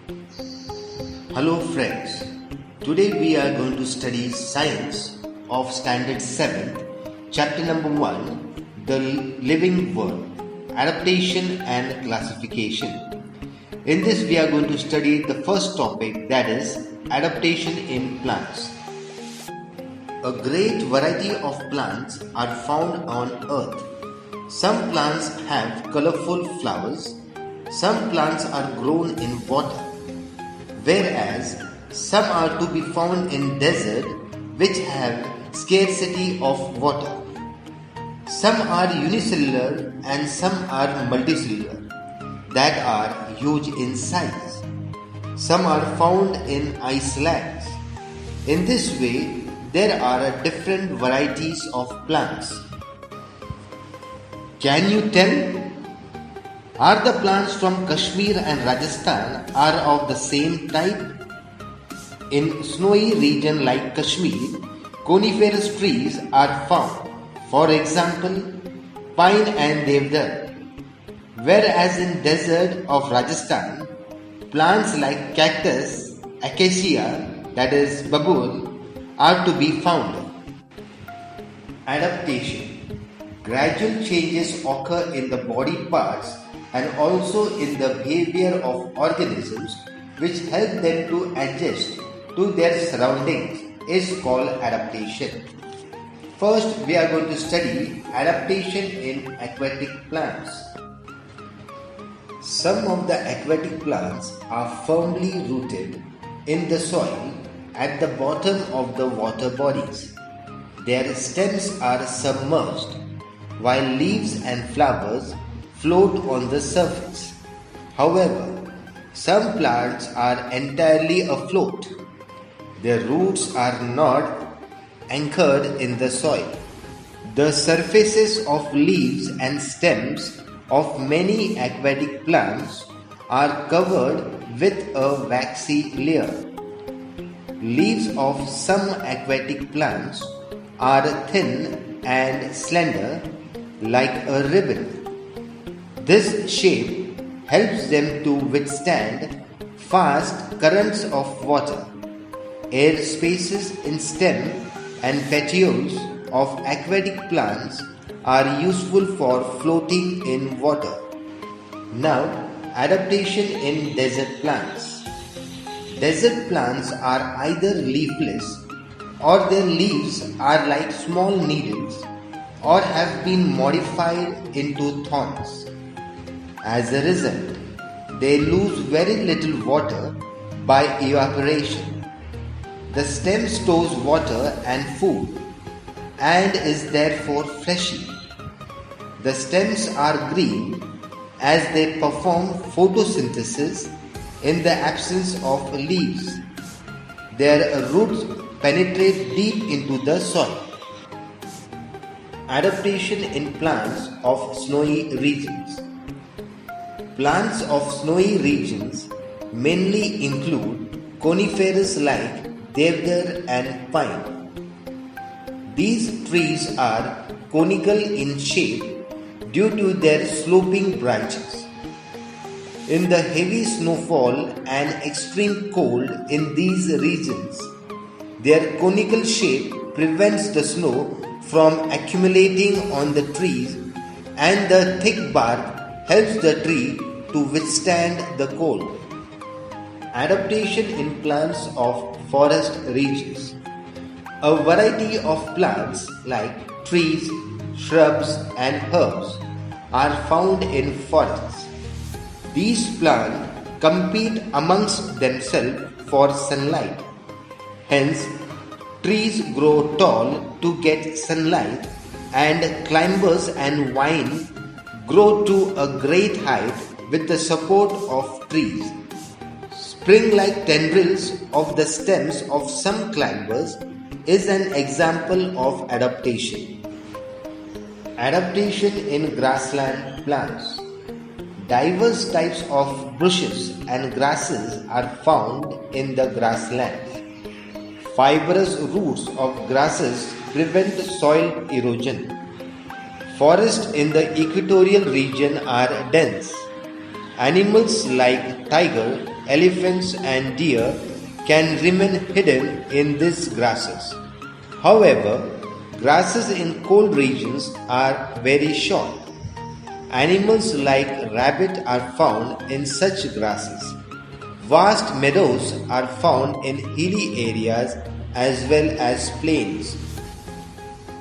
Hello friends, today we are going to study Science of Standard 7th, Chapter number 1, The Living World, Adaptation and Classification. In this we are going to study the first topic, that is adaptation in plants. A great variety of plants are found on earth. Some plants have colorful flowers, some plants are grown in water, whereas some are to be found in desert which have scarcity of water. Some are unicellular and some are multicellular, that are huge in size. Some are found in icelands. In this way, there are different varieties of plants. Can you tell? Are the plants from Kashmir and Rajasthan are of the same type? In snowy region like Kashmir, coniferous trees are found, for example, pine and devdar. Whereas in desert of Rajasthan, plants like cactus, acacia, that is babul, are to be found. Adaptation. Gradual changes occur in the body parts and also in the behavior of organisms which help them to adjust to their surroundings is called adaptation. First, we are going to study adaptation in aquatic plants. Some of the aquatic plants are firmly rooted in the soil at the bottom of the water bodies. Their stems are submerged, while leaves and flowers float on the surface. However, some plants are entirely afloat. Their roots are not anchored in the soil. The surfaces of leaves and stems of many aquatic plants are covered with a waxy layer. Leaves of some aquatic plants are thin and slender like a ribbon. This shape helps them to withstand fast currents of water. Air spaces in stem and petioles of aquatic plants are useful for floating in water. Now, adaptation in desert plants. Desert plants are either leafless or their leaves are like small needles or have been modified into thorns. As a result, they lose very little water by evaporation. The stem stores water and food and is therefore fleshy. The stems are green as they perform photosynthesis in the absence of leaves. Their roots penetrate deep into the soil. Adaptation in plants of snowy regions. Plants of snowy regions mainly include conifers like devdar and pine. These trees are conical in shape due to their sloping branches. In the heavy snowfall and extreme cold in these regions, their conical shape prevents the snow from accumulating on the trees, and the thick bark helps the tree to withstand the cold. Adaptation in plants of forest regions. A variety of plants like trees, shrubs and herbs are found in forests. These plants compete amongst themselves for sunlight. Hence, trees grow tall to get sunlight, and climbers and vines grow to a great height with the support of trees. Spring-like tendrils of the stems of some climbers is an example of adaptation. Adaptation in grassland plants. Diverse types of bushes and grasses are found in the grasslands. Fibrous roots of grasses prevent soil erosion. Forests in the equatorial region are dense. Animals like tiger elephants and deer can remain hidden in these grasses. However, grasses in cold regions are very short. Animals like rabbit are found in such grasses. Vast meadows are found in hilly areas as well as plains.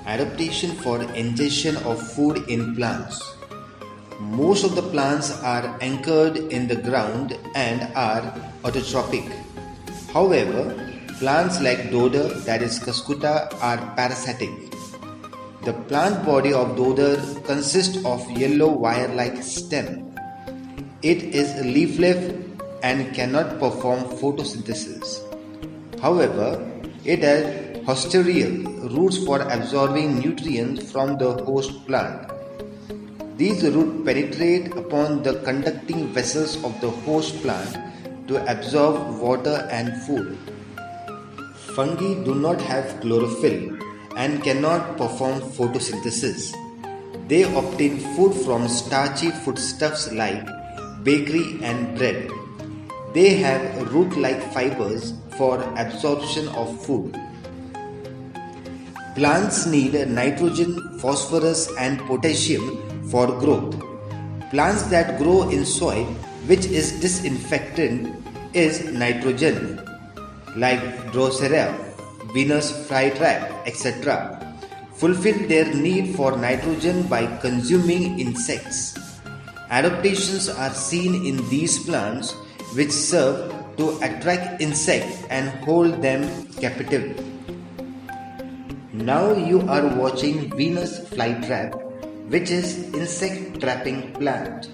Adaptation for ingestion of food in plants. Most of the plants are anchored in the ground and are autotrophic. However, plants like dodder, that is cuscuta, are parasitic. The plant body of dodder consists of yellow wire-like stem. It is leafless and cannot perform photosynthesis. However, it has hostarial roots for absorbing nutrients from the host plant. These roots penetrate upon the conducting vessels of the host plant to absorb water and food. Fungi do not have chlorophyll and cannot perform photosynthesis. They obtain food from starchy foodstuffs like bakery and bread. They have root-like fibers for absorption of food. Plants need nitrogen, phosphorus and potassium for growth. Plants that grow in soil which is disinfectant is nitrogen, like Drosera, Venus flytrap, etc., fulfill their need for nitrogen by consuming insects. Adaptations are seen in these plants which serve to attract insects and hold them captive. Now you are watching Venus flytrap, which is insect trapping plant.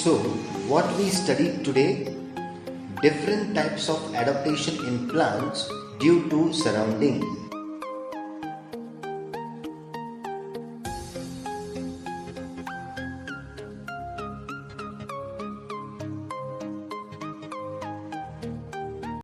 So, what we studied today? Different types of adaptation in plants due to surrounding.